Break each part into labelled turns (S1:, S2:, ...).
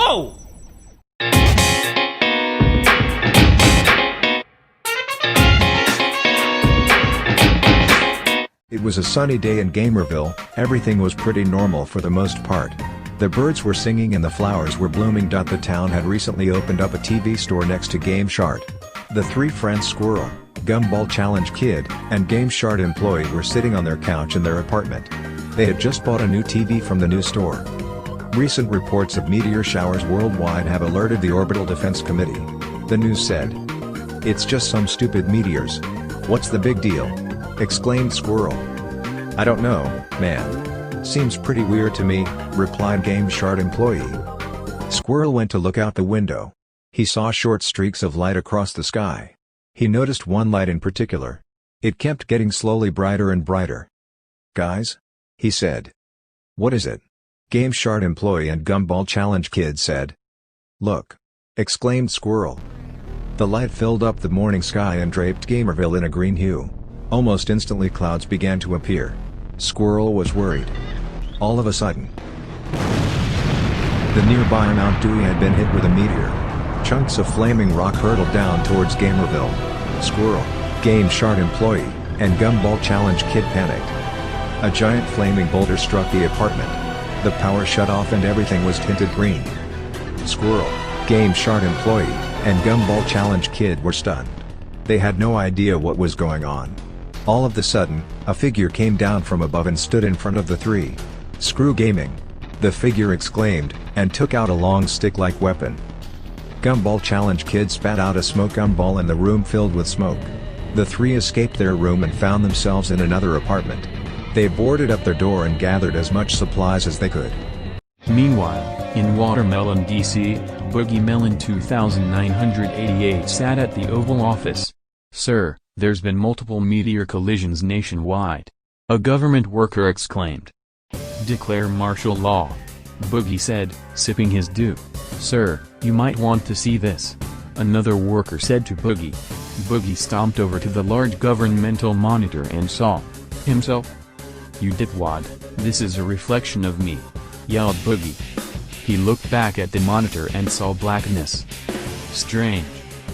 S1: Whoa!
S2: It was a sunny day in Gamerville. Everything was pretty normal for the most part. The birds were singing and the flowers were blooming. The town had recently opened up a TV store next to Game Shart. The three friends Squirrel, Gumball Challenge Kid, and Game Shart employee were sitting on their couch in their apartment. They had just bought a new TV from the new store. Recent reports of meteor showers worldwide have alerted the Orbital Defense Committee. The news said, "It's just some stupid meteors. What's the big deal?" exclaimed Squirrel. "I don't know, man. Seems pretty weird to me," replied Game Shart employee. Squirrel went to look out the window. He saw short streaks of light across the sky. He noticed one light in particular. It kept getting slowly brighter and brighter. "Guys?" he said. "What is it?" Game Shart employee and Gumball Challenge Kid said. "Look!" exclaimed Squirrel. The light filled up the morning sky and draped Gamerville in a green hue. Almost instantly clouds began to appear. Squirrel was worried. All of a sudden, the nearby Mount Dewey had been hit with a meteor. Chunks of flaming rock hurtled down towards Gamerville. Squirrel, Game Shart employee, and Gumball Challenge Kid panicked. A giant flaming boulder struck the apartment. The power shut off and everything was tinted green. Squirrel, Game Shart employee, and Gumball Challenge Kid were stunned. They had no idea what was going on. All of a sudden, a figure came down from above and stood in front of the three. "Screw gaming!" the figure exclaimed, and took out a long stick-like weapon. Gumball Challenge Kid spat out a smoke gumball and the room filled with smoke. The three escaped their room and found themselves in another apartment. They boarded up their door and gathered as much supplies as they could.
S3: Meanwhile, in Watermelon, D.C., Boogie Melon 2988 sat at the Oval Office. "Sir, there's been multiple meteor collisions nationwide," a government worker exclaimed. "Declare martial law," Boogie said, sipping his dew. "Sir, you might want to see this," another worker said to Boogie. Boogie stomped over to the large governmental monitor and saw himself. "You dipwad, this is a reflection of me," yelled Boogie. He looked back at the monitor and saw blackness. "Strange.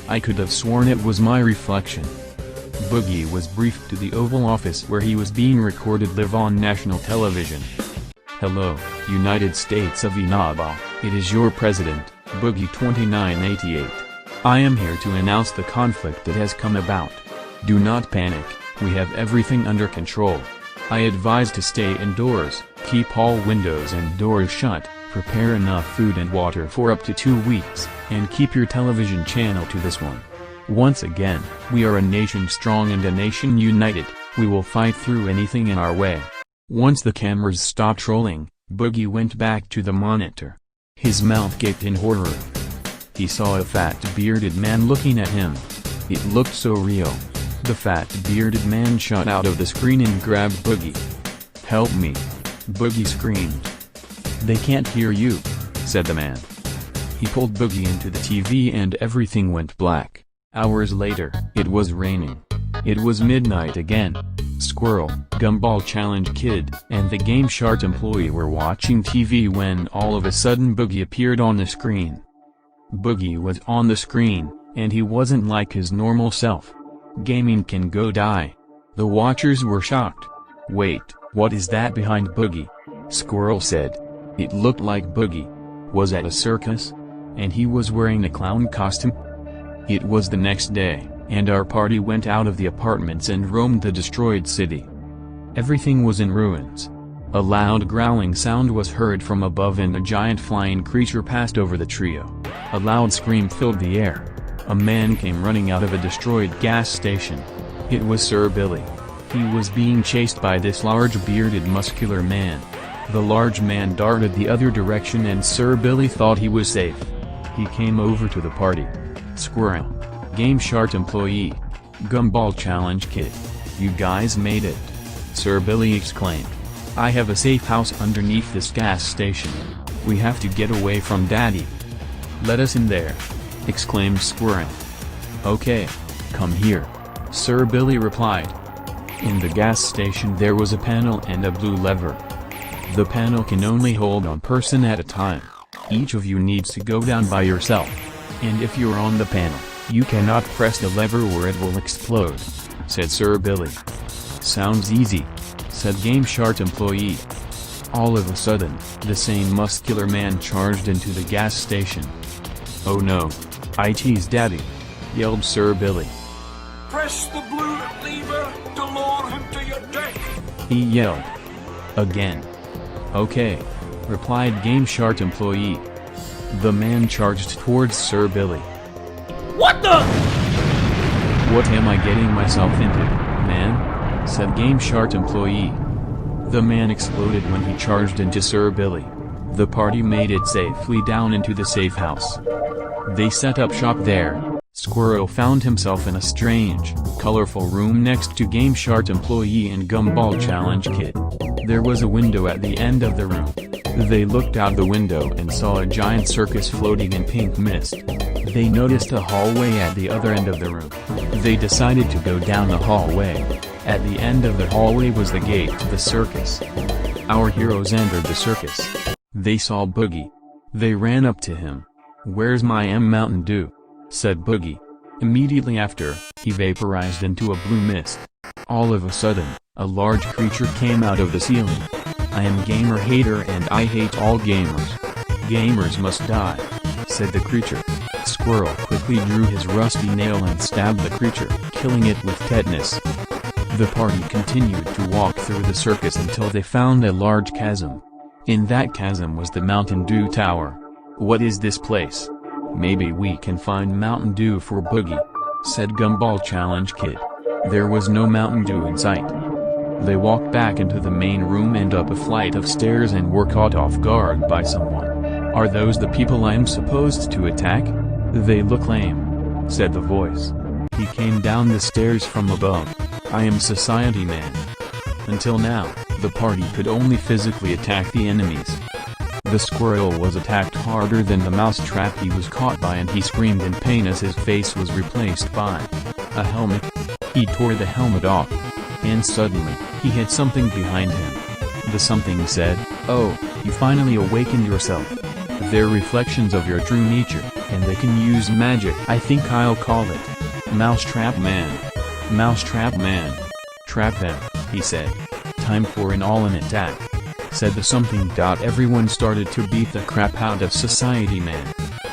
S3: I could have sworn it was my reflection." Boogie was briefed to the Oval Office where he was being recorded live on national television. "Hello, United States of Inaba, it is your president, Boogie 2988. I am here to announce the conflict that has come about. Do not panic, we have everything under control. I advise to stay indoors, keep all windows and doors shut, prepare enough food and water for up to 2 weeks, and keep your television channel to this one. Once again, we are a nation strong and a nation united. We will fight through anything in our way." Once the cameras stopped rolling, Boogie went back to the monitor. His mouth gaped in horror. He saw a fat bearded man looking at him. It looked so real. The fat bearded man shot out of the screen and grabbed Boogie. "Help me!" Boogie screamed. "They can't hear you," said the man. He pulled Boogie into the TV and everything went black. Hours later, it was raining. It was midnight again. Squirrel, Gumball Challenge Kid, and the Game Shart employee were watching TV when all of a sudden Boogie appeared on the screen. Boogie was on the screen, and he wasn't like his normal self. Gaming can go die. The watchers were shocked. "Wait, what is that behind Boogie?" Squirrel said. It looked like Boogie was at a circus, and he was wearing a clown costume. It was the next day, and our party went out of the apartments and roamed the destroyed city. Everything was in ruins. A loud growling sound was heard from above and a giant flying creature passed over the trio. A loud scream filled the air. A man came running out of a destroyed gas station. It was Sir Billy. He was being chased by this large bearded muscular man. The large man darted the other direction and Sir Billy thought he was safe. He came over to the party. Squirrel, Game Shart employee, Gumball Challenge Kid. "You guys made it," Sir Billy exclaimed. "I have a safe house underneath this gas station. We have to get away from Daddy." "Let us in there," exclaimed Squirrel. "Okay, come here," Sir Billy replied. In the gas station there was a panel and a blue lever. The panel can only hold one person at a time. Each of you needs to go down by yourself. And if you're on the panel, you cannot press the lever or it will explode," said Sir Billy. "Sounds easy," said GameShark employee. All of a sudden, the same muscular man charged into the gas station. "Oh no. IT's daddy," yelled Sir Billy.
S1: "Press the blue lever to lower him to your deck,"
S3: he yelled. Again. "Okay," replied GameShark employee. The man charged towards Sir Billy.
S1: "What the?"
S3: "What am I getting myself into, man?" said GameShark employee. The man exploded when he charged into Sir Billy. The party made it safely down into the safe house. They set up shop there. Squirrel found himself in a strange, colorful room next to GameShark employee and Gumball Challenge Kid. There was a window at the end of the room. They looked out the window and saw a giant circus floating in pink mist. They noticed a hallway at the other end of the room. They decided to go down the hallway. At the end of the hallway was the gate to the circus. Our heroes entered the circus. They saw Boogie. They ran up to him. "Where's my Mountain Dew?" said Boogie. Immediately after, he vaporized into a blue mist. All of a sudden, a large creature came out of the ceiling. "I am Gamer Hater and I hate all gamers. Gamers must die," said the creature. Squirrel quickly drew his rusty nail and stabbed the creature, killing it with tetanus. The party continued to walk through the circus until they found a large chasm. In that chasm was the Mountain Dew Tower. "What is this place? Maybe we can find Mountain Dew for Boogie," said Gumball Challenge Kid. There was no Mountain Dew in sight. They walked back into the main room and up a flight of stairs and were caught off guard by someone. "Are those the people I'm supposed to attack? They look lame," said the voice. He came down the stairs from above. "I am Society Man." Until now, the party could only physically attack the enemies. The squirrel was attacked harder than the mousetrap he was caught by, and he screamed in pain as his face was replaced by a helmet. He tore the helmet off. And suddenly, he hit something behind him. The something said, "Oh, you finally awakened yourself. They're reflections of your true nature, and they can use magic. I think I'll call it Mousetrap Man. Mousetrap Man. Trap them," he said. "Time for an all-in attack," said the something. Everyone started to beat the crap out of Society Man.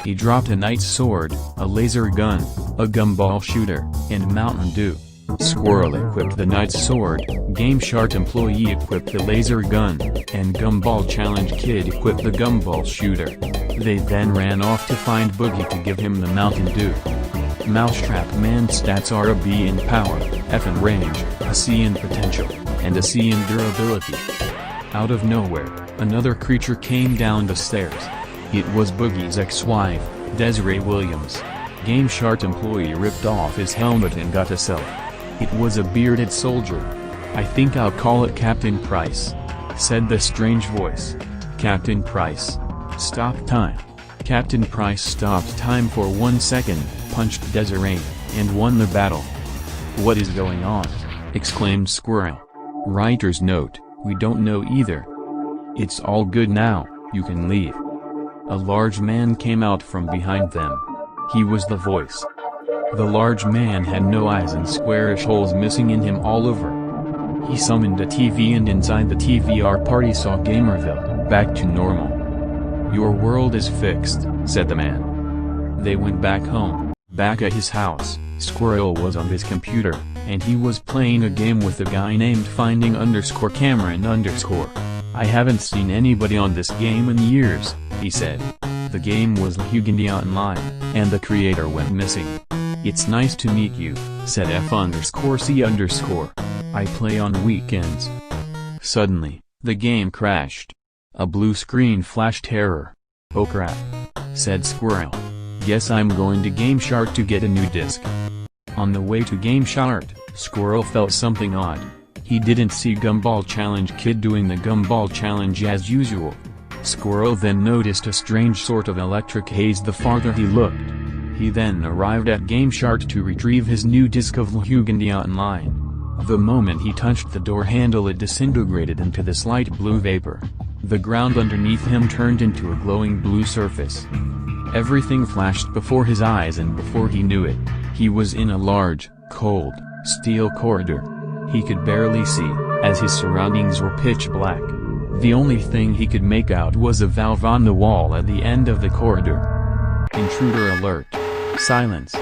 S3: He dropped a knight's sword, a laser gun, a gumball shooter, and Mountain Dew. Squirrel equipped the knight's sword, GameShark employee equipped the laser gun, and Gumball Challenge Kid equipped the gumball shooter. They then ran off to find Boogie to give him the Mountain Dew. Mousetrap Man's stats are a B in power, F in range, a C in potential, and a C in durability. Out of nowhere, another creature came down the stairs. It was Boogie's ex-wife, Desiree Williams. GameShark employee ripped off his helmet and got a selfie. It was a bearded soldier. "I think I'll call it Captain Price," said the strange voice. "Captain Price. Stop time." Captain Price stopped time for 1 second, punched Desiree, and won the battle. "What is going on?" exclaimed Squirrel. Writer's note, we don't know either. "It's all good now, you can leave." A large man came out from behind them. He was the voice. The large man had no eyes and squarish holes missing in him all over. He summoned a TV, and inside the TV our party saw Gamerville, back to normal. "Your world is fixed," said the man. They went back home. Back at his house, Squirrel was on his computer, and he was playing a game with a guy named Finding_Cameron_. "I haven't seen anybody on this game in years," he said. The game was Hugandy Online, and the creator went missing. "It's nice to meet you," said F_C_. "I play on weekends." Suddenly, the game crashed. A blue screen flashed. "Terror. Oh crap," said Squirrel. "Guess I'm going to GameShark to get a new disc." On the way to GameShark, Squirrel felt something odd. He didn't see Gumball Challenge Kid doing the Gumball Challenge as usual. Squirrel then noticed a strange sort of electric haze the farther he looked. He then arrived at GameShark to retrieve his new disc of Hugandy Online. The moment he touched the door handle, it disintegrated into the slight blue vapor. The ground underneath him turned into a glowing blue surface. Everything flashed before his eyes, and before he knew it, he was in a large, cold, steel corridor. He could barely see, as his surroundings were pitch black. The only thing he could make out was a valve on the wall at the end of the corridor. Intruder alert. Silence.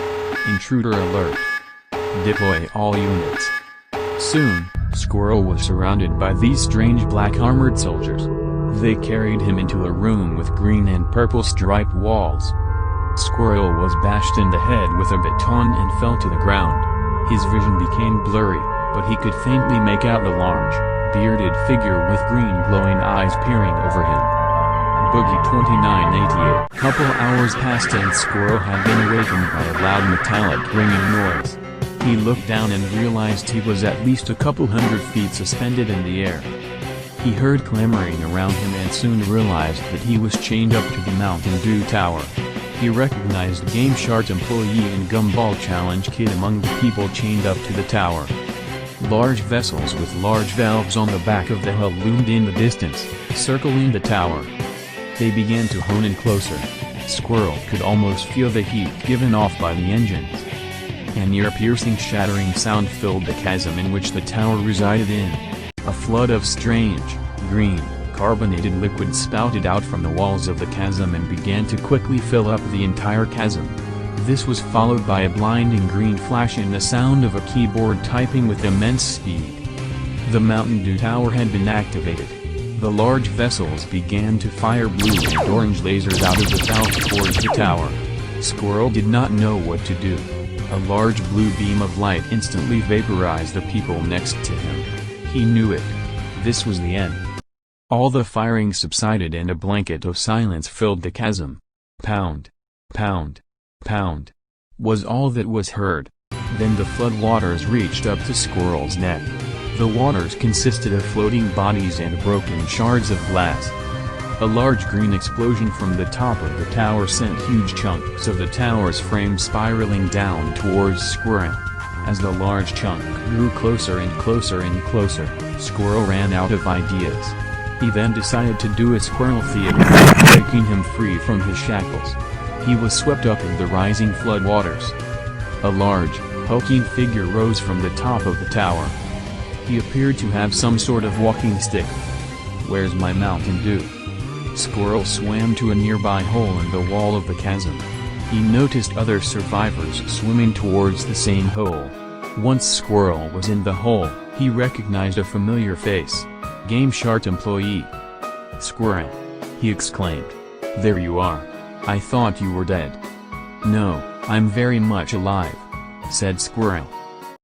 S3: Intruder alert. Deploy all units. Soon, Squirrel was surrounded by these strange black armored soldiers. They carried him into a room with green and purple striped walls. Squirrel was bashed in the head with a baton and fell to the ground. His vision became blurry, but he could faintly make out a large, bearded figure with green glowing eyes peering over him. Boogie 2988. Couple hours passed and Squirrel had been awakened by a loud metallic ringing noise. He looked down and realized he was at least a couple hundred feet suspended in the air. He heard clamoring around him and soon realized that he was chained up to the Mountain Dew Tower. He recognized Game Shark employee and Gumball Challenge Kid among the people chained up to the tower. Large vessels with large valves on the back of the hull loomed in the distance, circling the tower. They began to hone in closer. Squirrel could almost feel the heat given off by the engines. An ear-piercing shattering sound filled the chasm in which the tower resided in. A flood of strange, green, carbonated liquid spouted out from the walls of the chasm and began to quickly fill up the entire chasm. This was followed by a blinding green flash and the sound of a keyboard typing with immense speed. The Mountain Dew Tower had been activated. The large vessels began to fire blue and orange lasers out of the valve towards the tower. Squirrel did not know what to do. A large blue beam of light instantly vaporized the people next to him. He knew it. This was the end. All the firing subsided and a blanket of silence filled the chasm. Pound. Pound. Pound. Was all that was heard. Then the flood waters reached up to Squirrel's neck. The waters consisted of floating bodies and broken shards of glass. A large green explosion from the top of the tower sent huge chunks of the tower's frame spiraling down towards Squirrel. As the large chunk grew closer and closer and closer, Squirrel ran out of ideas. He then decided to do a Squirrel theater, breaking him free from his shackles. He was swept up in the rising flood waters. A large, hulking figure rose from the top of the tower. He appeared to have some sort of walking stick. "Where's my Mountain Dew?" Squirrel swam to a nearby hole in the wall of the chasm. He noticed other survivors swimming towards the same hole. Once Squirrel was in the hole, he recognized a familiar face. Game Shark employee. "Squirrel!" he exclaimed. "There you are. I thought you were dead." "No, I'm very much alive," said Squirrel.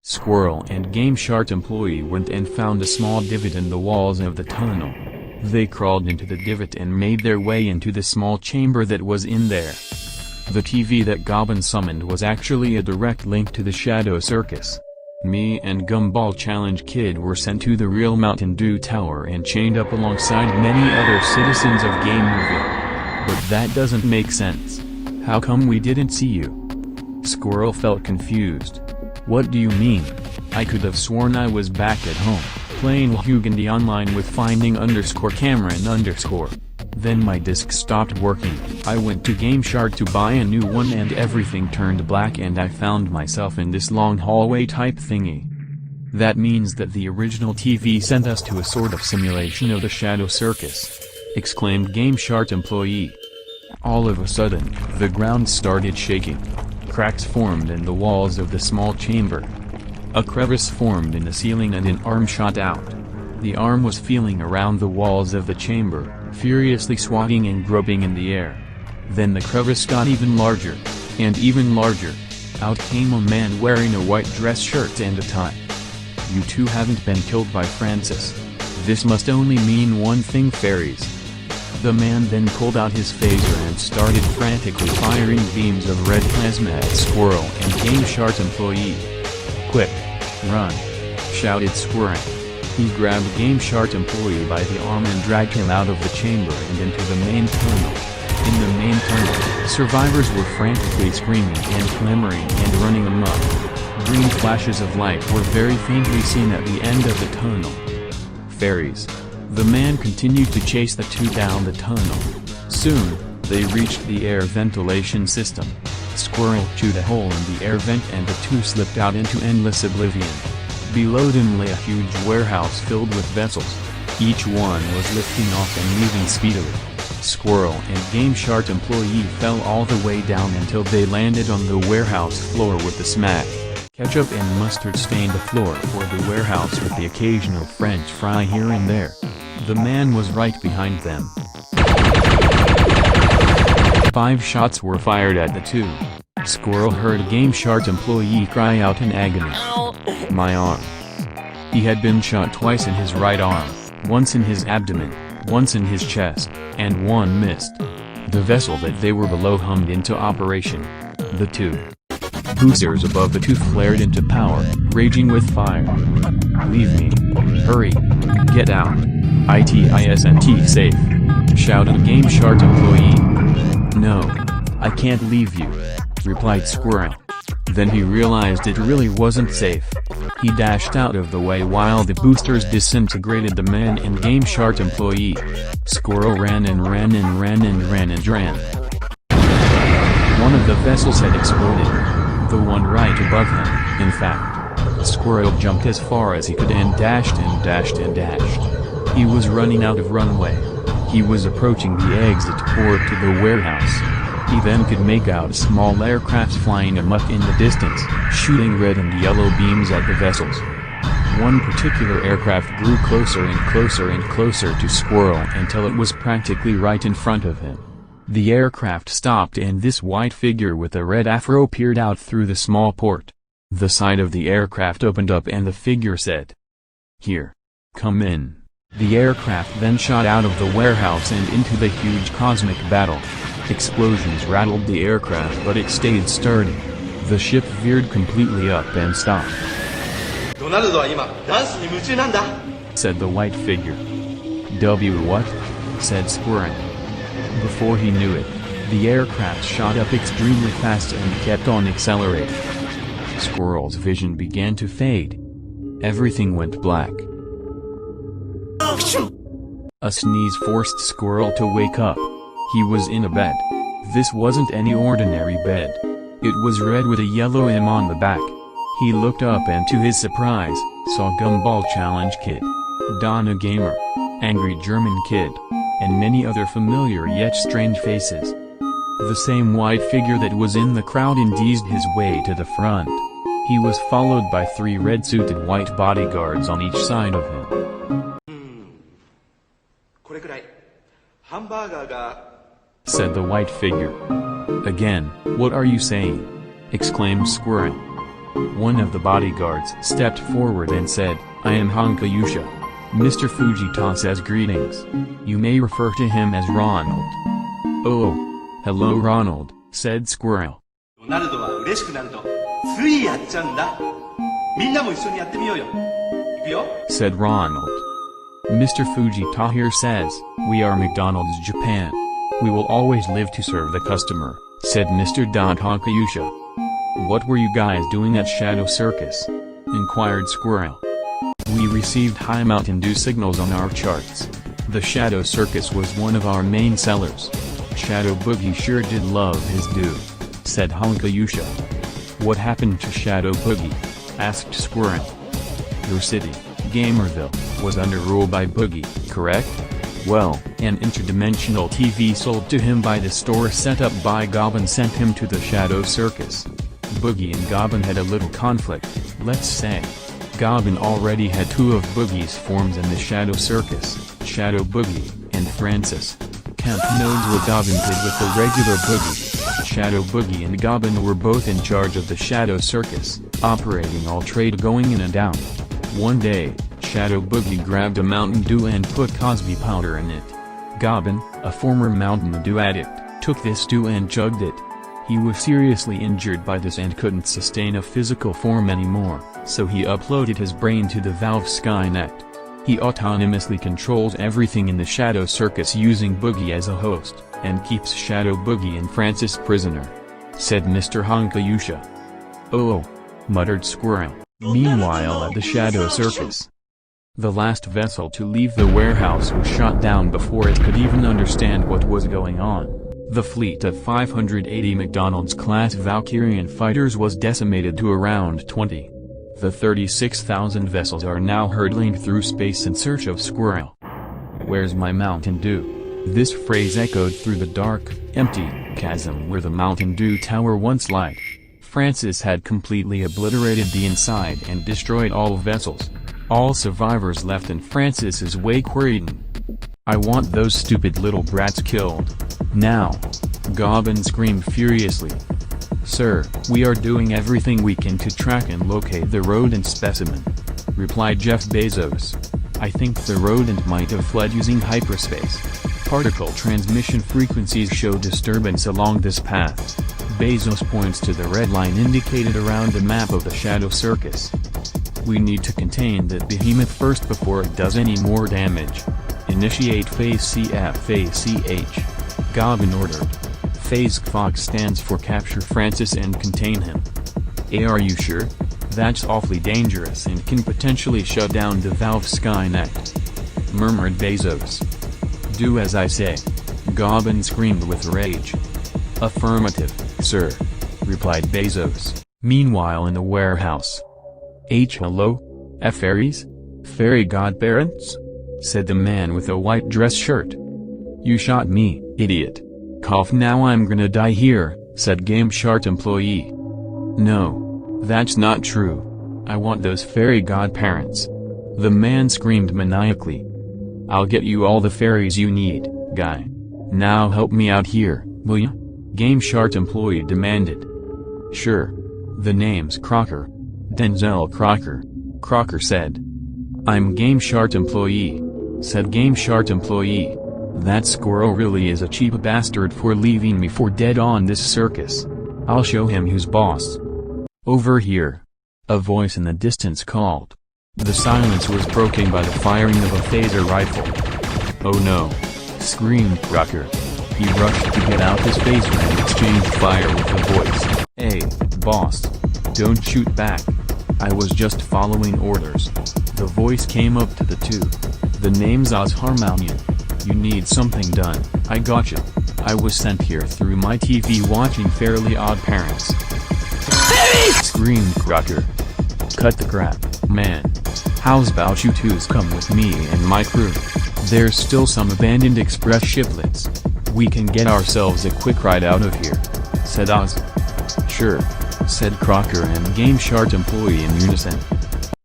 S3: Squirrel and Game Shark employee went and found a small divot in the walls of the tunnel. They crawled into the divot and made their way into the small chamber that was in there. The TV that Goblin summoned was actually a direct link to the Shadow Circus. Me and Gumball Challenge Kid were sent to the real Mountain Dew Tower and chained up alongside many other citizens of Gamerville. But that doesn't make sense. How come we didn't see you? Squirrel felt confused. What do you mean? I could have sworn I was back at home, playing Hugandy online with finding_Cameron_. Then my disk stopped working. I went to Game Shark to buy a new one and everything turned black and I found myself in this long hallway type thingy. That means that the original TV sent us to a sort of simulation of the Shadow Circus, exclaimed Game Shark employee. All of a sudden, the ground started shaking. Cracks formed in the walls of the small chamber. A crevice formed in the ceiling and an arm shot out. The arm was feeling around the walls of the chamber, furiously swatting and groping in the air. Then the crevice got even larger, and even larger. Out came a man wearing a white dress shirt and a tie. You two haven't been killed by Francis. This must only mean one thing, fairies. The man then pulled out his phaser and started frantically firing beams of red plasma at Squirrel and Game Shark employee. Quick! Run! Shouted Squirrel. He grabbed Game Shark employee by the arm and dragged him out of the chamber and into the main tunnel. In the main tunnel, survivors were frantically screaming and clamoring and running amok. Green flashes of light were very faintly seen at the end of the tunnel. Fairies. The man continued to chase the two down the tunnel. Soon, they reached the air ventilation system. Squirrel chewed a hole in the air vent and the two slipped out into endless oblivion. Below them lay a huge warehouse filled with vessels. Each one was lifting off and moving speedily. Squirrel and Game Shark employee fell all the way down until they landed on the warehouse floor with a smack. Ketchup and mustard stained the floor for the warehouse with the occasional French fry here and there. The man was right behind them. 5 shots were fired at the two. Squirrel heard a Game Shark employee cry out in agony. "My arm." He had been shot twice in his right arm, once in his abdomen, once in his chest, and one missed. The vessel that they were below hummed into operation. The two boosters above the two flared into power, raging with fire. "Leave me. Hurry. Get out. ITISNT safe," shouted a Game Shark employee. "No. I can't leave you," replied Squirrel. Then he realized it really wasn't safe. He dashed out of the way while the boosters disintegrated the man and Game Shark employee. Squirrel ran and ran and ran and ran and ran. One of the vessels had exploded. The one right above him, in fact. Squirrel jumped as far as he could and dashed and dashed and dashed. He was running out of runway. He was approaching the exit port to the warehouse. He then could make out small aircrafts flying amok in the distance, shooting red and yellow beams at the vessels. One particular aircraft grew closer and closer and closer to Squirrel until it was practically right in front of him. The aircraft stopped and this white figure with a red afro peered out through the small port. The side of the aircraft opened up and the figure said, "Here. Come in." The aircraft then shot out of the warehouse and into the huge cosmic battle. Explosions rattled the aircraft but it stayed sturdy. The ship veered completely up and stopped. Said the white figure. "W what?" said Squirrel. Before he knew it, the aircraft shot up extremely fast and kept on accelerating. Squirrel's vision began to fade. Everything went black. A sneeze forced Squirrel to wake up. He was in a bed. This wasn't any ordinary bed. It was red with a yellow M on the back. He looked up and to his surprise, saw Gumball Challenge Kid, Donna Gamer, Angry German Kid, and many other familiar yet strange faces. The same white figure that was in the crowd eased his way to the front. He was followed by 3 red-suited white bodyguards on each side of him. Said the white figure. "Again, what are you saying?" exclaimed Squirrel. One of the bodyguards stepped forward and said, "I am Hankayusha. Mr. Fujita says greetings. You may refer to him as Ronald." "Oh. Hello Ronald," said Squirrel. Said Ronald. "Mr. Fujita here says, we are McDonald's Japan. We will always live to serve the customer," said Mr. Hankayusha. "What were you guys doing at Shadow Circus?" inquired Squirrel. "We received high Mountain Dew signals on our charts. The Shadow Circus was one of our main sellers. Shadow Boogie sure did love his dew," said Hankayusha. "What happened to Shadow Boogie?" asked Squirrel. "Your city, Gamerville, was under rule by Boogie, correct? Well, an interdimensional TV sold to him by the store set up by Goblin sent him to the Shadow Circus. Boogie and Goblin had a little conflict, let's say. Goblin already had 2 of Boogie's forms in the Shadow Circus, Shadow Boogie, and Francis. Camp knows what Goblin did with the regular Boogie. Shadow Boogie and Goblin were both in charge of the Shadow Circus, operating all trade going in and out. One day, Shadow Boogie grabbed a Mountain Dew and put Cosby powder in it. Goblin, a former Mountain Dew addict, took this dew and chugged it. He was seriously injured by this and couldn't sustain a physical form anymore, so he uploaded his brain to the Valve Skynet. He autonomously controls everything in the Shadow Circus using Boogie as a host, and keeps Shadow Boogie and Francis prisoner," said Mr. Hankayusha. "Oh," muttered Squirrel. Meanwhile at the Shadow Circus, The last vessel to leave the warehouse was shot down before it could even understand what was going on. The fleet of 580 McDonald's-class Valkyrian fighters was decimated to around 20. The 36,000 vessels are now hurtling through space in search of Squirrel. "Where's my Mountain Dew?" This phrase echoed through the dark, empty chasm where the Mountain Dew tower once lied. Francis had completely obliterated the inside and destroyed all vessels. All survivors left in Francis's wake were eaten. "I want those stupid little brats killed. Now!" Goblin screamed furiously. "Sir, we are doing everything we can to track and locate the rodent specimen," replied Jeff Bezos. "I think the rodent might have fled using hyperspace. Particle transmission frequencies show disturbance along this path." Bezos points to the red line indicated around the map of the Shadow Circus. "We need to contain that behemoth first before it does any more damage. Initiate Phase CF Phase CH. Goblin ordered. Phase Fox stands for capture Francis and contain him." Are you sure? That's awfully dangerous and can potentially shut down the Valve Skynet," murmured Bezos. "Do as I say," Goblin screamed with rage. "Affirmative, sir," replied Bezos. Meanwhile in the warehouse. Hello? Fairies? Fairy godparents?" said the man with a white dress shirt. "You shot me, idiot. Cough now I'm gonna die here," said GameShark employee. "No. That's not true. I want those fairy godparents," the man screamed maniacally. "I'll get you all the fairies you need, guy. Now help me out here, will ya?" GameShark employee demanded. "Sure. The name's Crocker. Denzel Crocker," Crocker said. "I'm GameShark employee," said GameShark employee. "That squirrel really is a cheap bastard for leaving me for dead on this circus. I'll show him who's boss." "Over here," a voice in the distance called. The silence was broken by the firing of a phaser rifle. "Oh no!" screamed Crocker. He rushed to get out his phaser and exchanged fire with the voice. "Hey, boss. Don't shoot back. I was just following orders." The voice came up to the two. "The name's Oz Harmonian. You need something done, I gotcha. I was sent here through my TV watching Fairly Odd Parents." Screamed Crocker. "Cut the crap, man. How's about you twos come with me and my crew? There's still some abandoned express shiplets. We can get ourselves a quick ride out of here," said Oz. "Sure," said Crocker and GameShark employee in unison.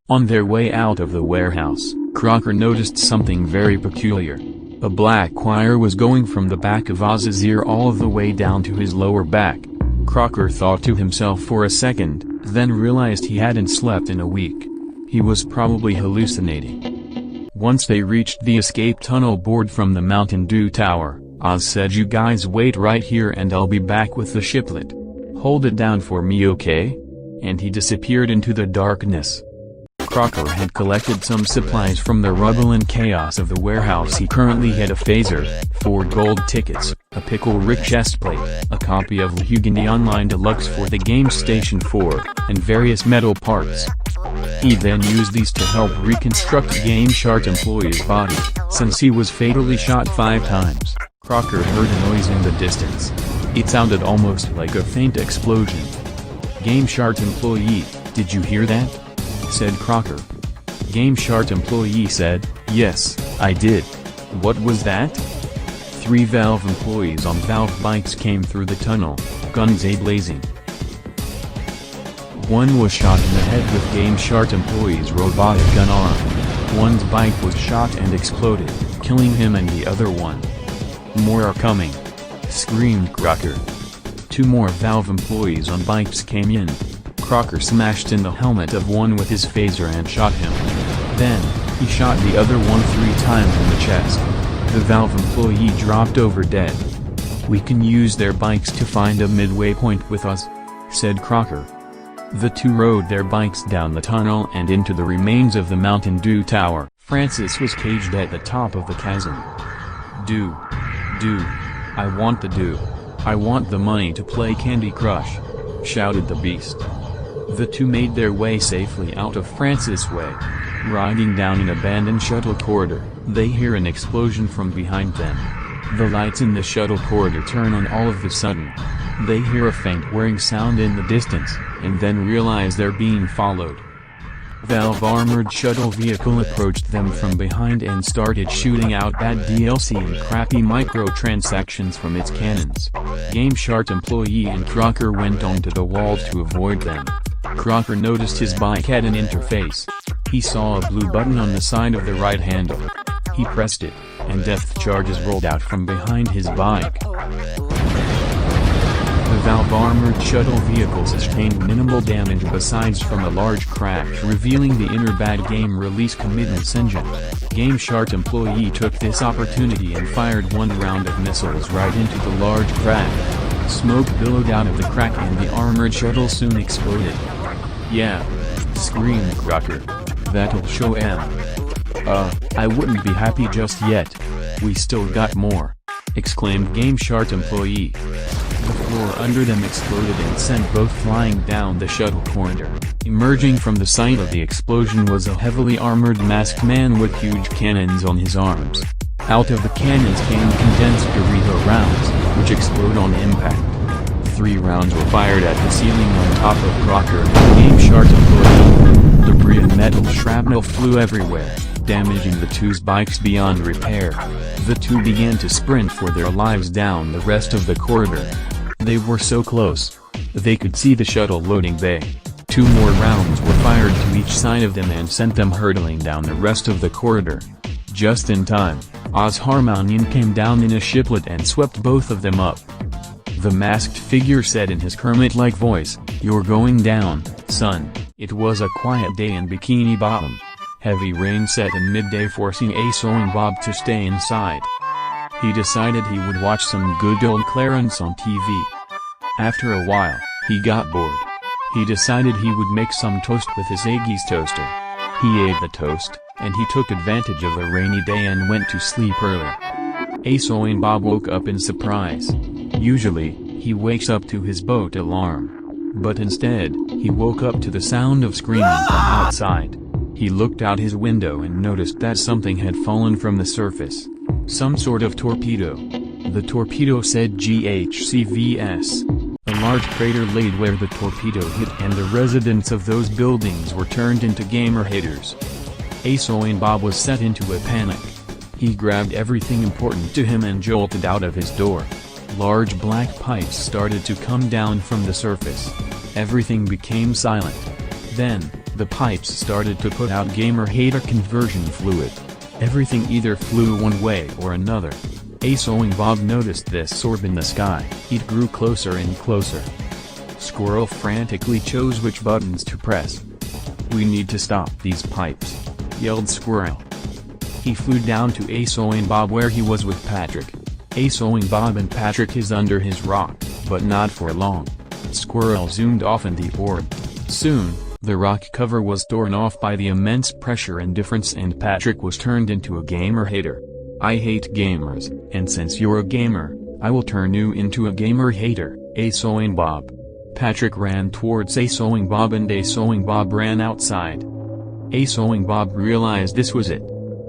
S3: On their way out of the warehouse, Crocker noticed something very peculiar. A black wire was going from the back of Oz's ear all the way down to his lower back. Crocker thought to himself for a second, then realized he hadn't slept in a week. He was probably hallucinating. Once they reached the escape tunnel board from the Mountain Dew Tower, Oz said, "You guys wait right here and I'll be back with the shiplet. Hold it down for me, okay?" And he disappeared into the darkness. Crocker had collected some supplies from the rubble and chaos of the warehouse. He currently had a phaser, 4 gold tickets, a Pickle Rick chestplate, a copy of Hugandy Online Deluxe for the Game Station 4, and various metal parts. He then used these to help reconstruct GameShark employee's body, since he was fatally shot 5 times. Crocker heard a noise in the distance. It sounded almost like a faint explosion. GameShark employee, "Did you hear that?" said Crocker. GameShark employee said, "Yes, I did." "What was that?" 3 Valve employees on Valve bikes came through the tunnel, guns a-blazing. One was shot in the head with GameShark employee's robotic gun arm. One's bike was shot and exploded, killing him and the other one. "More are coming," screamed Crocker. 2 more Valve employees on bikes came in. Crocker smashed in the helmet of one with his phaser and shot him. Then, he shot the other one 3 times in the chest. The Valve employee dropped over dead. "We can use their bikes to find a midway point with us," said Crocker. The 2 rode their bikes down the tunnel and into the remains of the Mountain Dew Tower. Francis was caged at the top of the chasm. "Dew. I want the dew. I want the money to play Candy Crush," shouted the beast. The 2 made their way safely out of Francis' way. Riding down an abandoned shuttle corridor, they hear an explosion from behind them. The lights in the shuttle corridor turn on all of a sudden. They hear a faint whirring sound in the distance, and then realize they're being followed. Valve armored shuttle vehicle approached them from behind and started shooting out bad DLC and crappy microtransactions from its cannons. GameShark employee and Crocker went onto the wall to avoid them. Crocker noticed his bike had an interface. He saw a blue button on the side of the right handle. He pressed it, and depth charges rolled out from behind his bike. The Valve armored shuttle vehicle sustained minimal damage besides from a large crash revealing the inner bad game release commitments engine. GameShark employee took this opportunity and fired one round of missiles right into the large crack. Smoke billowed out of the crack and the armored shuttle soon exploded. "Yeah," screamed Crocker. "That'll show 'em. I wouldn't be happy just yet. We still got more," exclaimed GameShark employee. The floor under them exploded and sent both flying down the shuttle corridor. Emerging from the site of the explosion was a heavily armored masked man with huge cannons on his arms. Out of the cannons came condensed Dorito rounds, which explode on impact. 3 rounds were fired at the ceiling on top of Crocker and GameShark employee. Debris and metal shrapnel flew everywhere, damaging the two's bikes beyond repair. The two began to sprint for their lives down the rest of the corridor. They were so close. They could see the shuttle loading bay. 2 more rounds were fired to each side of them and sent them hurtling down the rest of the corridor. Just in time, Oz Harmonian came down in a shiplet and swept both of them up. The masked figure said in his Kermit-like voice, "You're going down, son." It was a quiet day in Bikini Bottom. Heavy rain set in midday forcing Aso and Bob to stay inside. He decided he would watch some good old Clarence on TV. After a while, he got bored. He decided he would make some toast with his Aggies toaster. He ate the toast, and he took advantage of a rainy day and went to sleep early. Aso and Bob woke up in surprise. Usually, he wakes up to his boat alarm. But instead, he woke up to the sound of screaming from outside. He looked out his window and noticed that something had fallen from the surface. Some sort of torpedo. The torpedo said GHCVS. A large crater laid where the torpedo hit and the residents of those buildings were turned into gamer haters. Aso and Bob was set into a panic. He grabbed everything important to him and jolted out of his door. Large black pipes started to come down from the surface. Everything became silent. Then, the pipes started to put out gamer hater conversion fluid. Everything either flew one way or another. Aso and Bob noticed this orb in the sky. It grew closer and closer. Squirrel frantically chose which buttons to press. "We need to stop these pipes," yelled Squirrel. He flew down to Aso and Bob where he was with Patrick. Aso and Bob and Patrick is under his rock, but not for long. Squirrel zoomed off in the orb. Soon, the rock cover was torn off by the immense pressure and difference and Patrick was turned into a gamer hater. "I hate gamers, and since you're a gamer, I will turn you into a gamer hater," Aso and Bob. Patrick ran towards Aso and Bob and Aso and Bob ran outside. Aso and Bob realized this was it.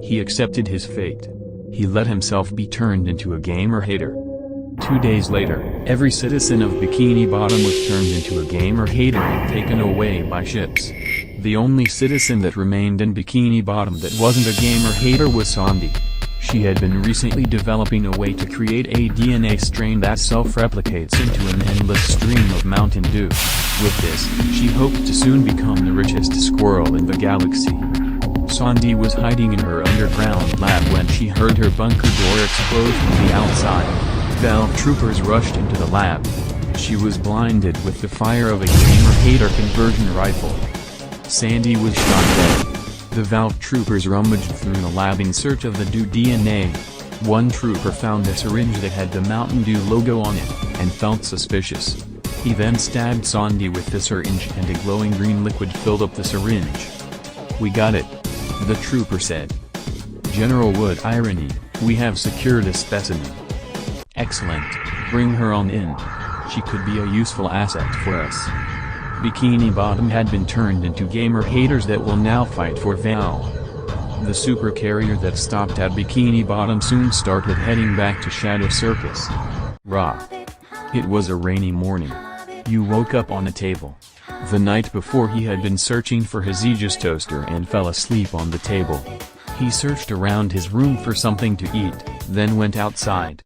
S3: He accepted his fate. He let himself be turned into a gamer hater. 2 days later, every citizen of Bikini Bottom was turned into a gamer hater and taken away by ships. The only citizen that remained in Bikini Bottom that wasn't a gamer hater was Sandy. She had been recently developing a way to create a DNA strain that self-replicates into an endless stream of Mountain Dew. With this, she hoped to soon become the richest squirrel in the galaxy. Sandy was hiding in her underground lab when she heard her bunker door explode from the outside. Valve troopers rushed into the lab. She was blinded with the fire of a gamer hater conversion rifle. Sandy was shot dead. The Valve troopers rummaged through the lab in search of the Dew DNA. One trooper found a syringe that had the Mountain Dew logo on it, and felt suspicious. He then stabbed Sandy with the syringe and a glowing green liquid filled up the syringe. "We got it," the trooper said. "General Wood irony, we have secured a specimen." "Excellent, bring her on in. She could be a useful asset for us." Bikini Bottom had been turned into gamer haters that will now fight for Valve. The super carrier that stopped at Bikini Bottom soon started heading back to Shadow Circus. Raw. It was a rainy morning. You woke up on a table. The night before he had been searching for his Aegis toaster and fell asleep on the table. He searched around his room for something to eat, then went outside.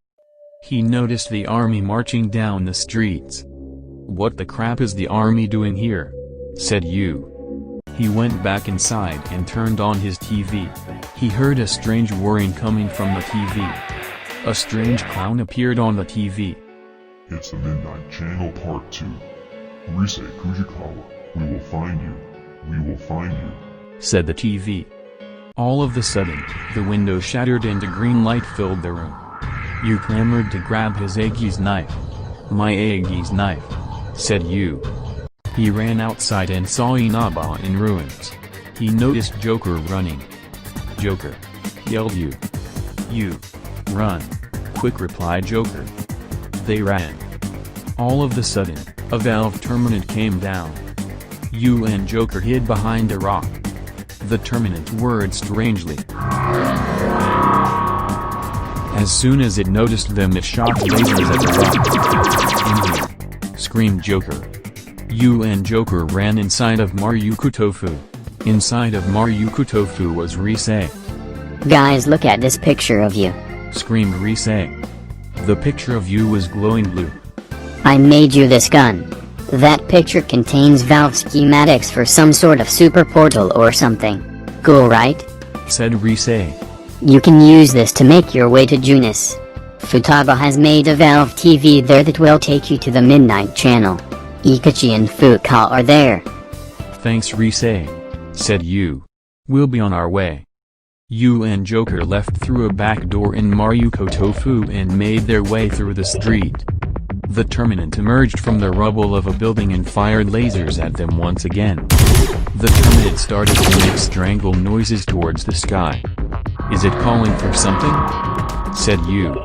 S3: He noticed the army marching down the streets. "What the crap is the army doing here?" said you. He went back inside and turned on his TV. He heard a strange whirring coming from the TV. A strange clown appeared on the TV.
S4: "It's the Midnight Channel Part 2. Rise Kujikawa, we will find you. We will find you,"
S3: said the TV. All of a sudden, the window shattered and a green light filled the room. You clamored to grab his Aegis knife. "My Aegis knife," said you. He ran outside and saw Inaba in ruins. He noticed Joker running. "Joker!" yelled you. "You! Run!" quick replied Joker. They ran. All of a sudden, a Valve Terminate came down. You and Joker hid behind a rock. The Terminate whirred strangely. As soon as it noticed them, it shot lasers at the rock. "In here!" screamed Joker. You and Joker ran inside of Maruku Tofu. Inside of Maruku Tofu was Rise.
S5: "Guys, look at this picture of you,"
S3: screamed Rise. The picture of you was glowing blue.
S5: "I made you this gun. That picture contains Valve schematics for some sort of super portal or something. Cool, right?"
S3: said Rise.
S5: "You can use this to make your way to Junis. Futaba has made a Valve TV there that will take you to the Midnight Channel. Ikachi and Fuka are there."
S3: "Thanks, Rise," said you. "We'll be on our way." You and Joker left through a back door in Maruko Tofu and made their way through the street. The Terminate emerged from the rubble of a building and fired lasers at them once again. The Terminate started to make strangle noises towards the sky. "Is it calling for something?" said you.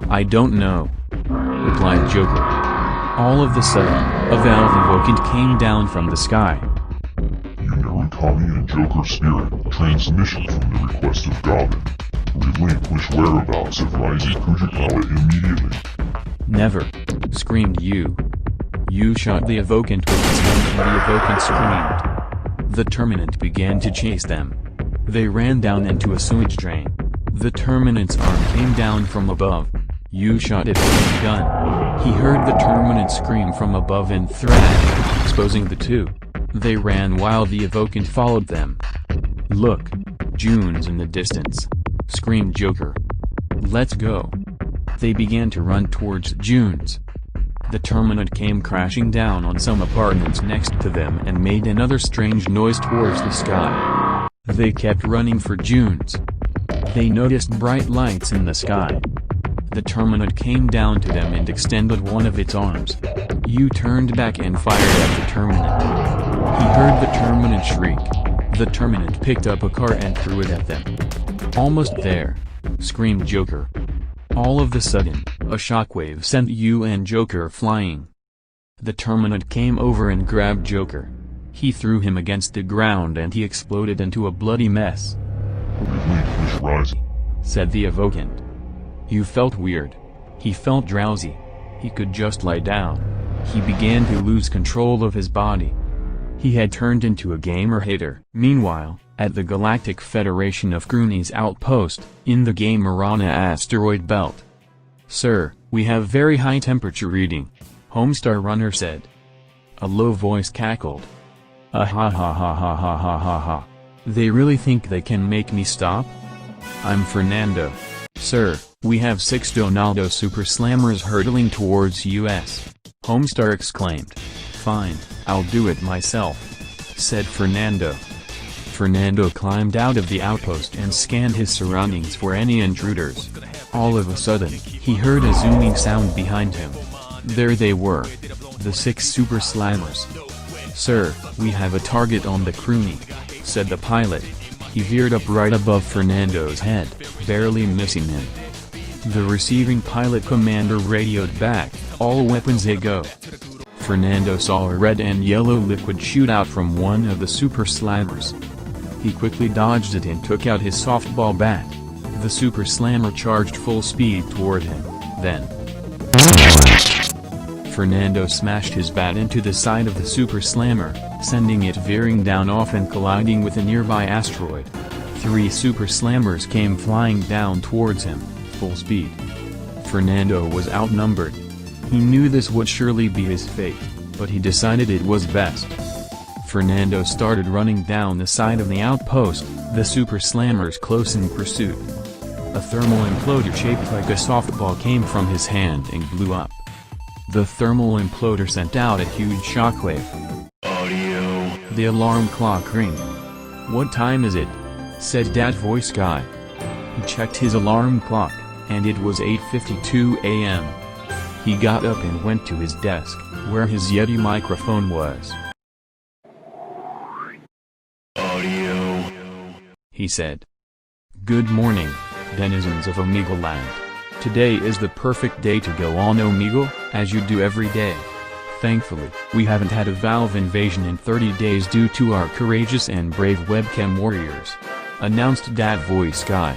S3: "I don't know," replied Joker. All of a sudden, a Valve Evocant came down from the sky.
S4: "You Narukami and Joker Spirit, transmission from the request of Goblin. Relinquish whereabouts of Rise Kujikawa immediately."
S3: "Never!" screamed you. You shot the Evocant with his gun and the Evocant screamed. The Terminate began to chase them. They ran down into a sewage drain. The Terminate's arm came down from above. You shot it with his gun. He heard the Terminate scream from above and thrash, exposing the two. They ran while the Evocant followed them. "Look! June's in the distance!" screamed Joker. "Let's go!" They began to run towards June's. The Terminate came crashing down on some apartments next to them and made another strange noise towards the sky. They kept running for June's. They noticed bright lights in the sky. The Terminate came down to them and extended one of its arms. You turned back and fired at the Terminate. He heard the Terminate shriek. The Terminate picked up a car and threw it at them. "Almost there!" screamed Joker. All of a sudden, a shockwave sent you and Joker flying. The Terminate came over and grabbed Joker. He threw him against the ground and he exploded into a bloody mess.
S4: "Relinquish Rise,"
S3: said the Evocant. You felt weird. He felt drowsy. He could just lie down. He began to lose control of his body. He had turned into a gamer hater. Meanwhile, at the Galactic Federation of Croonies outpost, in the game Marana asteroid belt. "Sir, we have very high temperature reading," Homestar Runner said. A low voice cackled. "Ah ha ha ha ha ha ha ha ha. They really think they can make me stop? I'm Fernando. Sir, we have 6 Donaldo Super Slammers hurtling towards us," Homestar exclaimed. "Fine, I'll do it myself," said Fernando. Fernando climbed out of the outpost and scanned his surroundings for any intruders. All of a sudden, he heard a zooming sound behind him. There they were. The 6 Super Slammers. "Sir, we have a target on the Croonie," said the pilot. He veered up right above Fernando's head, barely missing him. The receiving pilot commander radioed back, "All weapons a go." Fernando saw a red and yellow liquid shoot out from one of the super slammers. He quickly dodged it and took out his softball bat. The super slammer charged full speed toward him, then Fernando smashed his bat into the side of the super slammer, sending it veering down off and colliding with a nearby asteroid. 3 super slammers came flying down towards him, full speed. Fernando was outnumbered. He knew this would surely be his fate, but he decided it was best. Fernando started running down the side of the outpost, the super slammers close in pursuit. A thermal imploder shaped like a softball came from his hand and blew up. The thermal imploder sent out a huge shockwave.
S1: Audio.
S3: The alarm clock rang. "What time is it?" said that voice guy. He checked his alarm clock, and it was 8:52 a.m. He got up and went to his desk, where his Yeti microphone was.
S1: Audio.
S3: He said. "Good morning, denizens of Omegle Land. Today is the perfect day to go on Omegle, as you do every day. Thankfully, we haven't had a Valve invasion in 30 days due to our courageous and brave webcam warriors," announced that voice guy.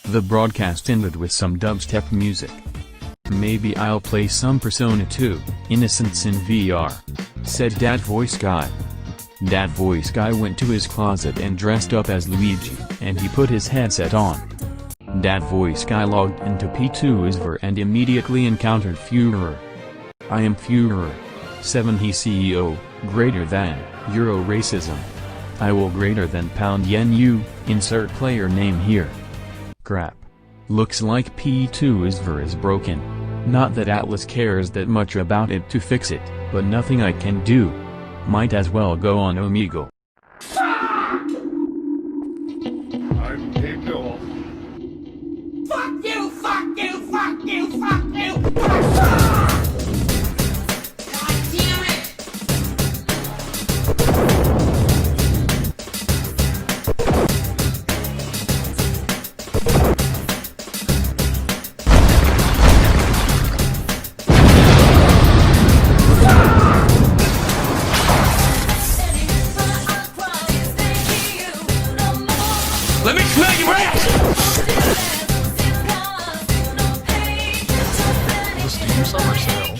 S3: The broadcast ended with some dubstep music. "Maybe I'll play some Persona 2, Innocence in VR," said that voice guy. That voice guy went to his closet and dressed up as Luigi, and he put his headset on. That voice guy logged into P2 and immediately encountered Führer. "I am Führer. 7 he CEO, greater than, Euro racism. I will greater than pound yen you, insert player name here." Crap. Looks like P2 is broken. Not that Atlas cares that much about it to fix it, but nothing I can do. Might as well go on Omegle.
S1: I'm kicked off.
S6: Fuck you, fuck you, fuck you, fuck you! God damn it!
S1: Let me smell your ass!
S7: The Steam Summer Sale.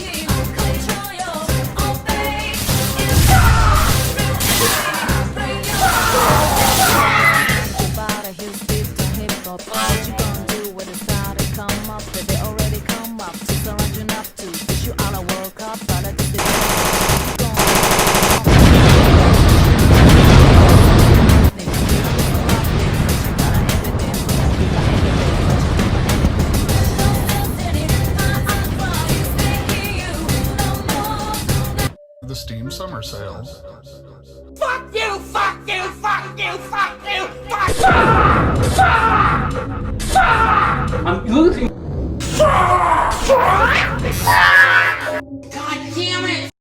S7: The Steam Summer Sale.
S6: Fuck you, fuck you, fuck you, fuck you, fuck you!
S1: I'm losing.
S6: God damn it!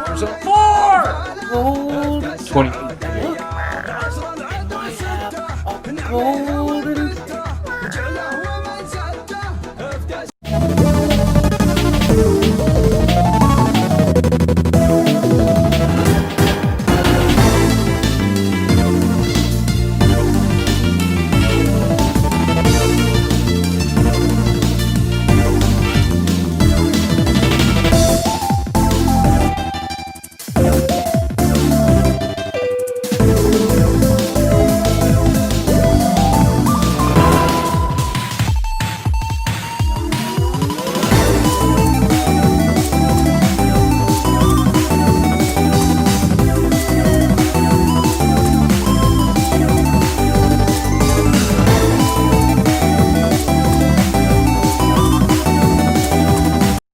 S1: There's a 4! 20.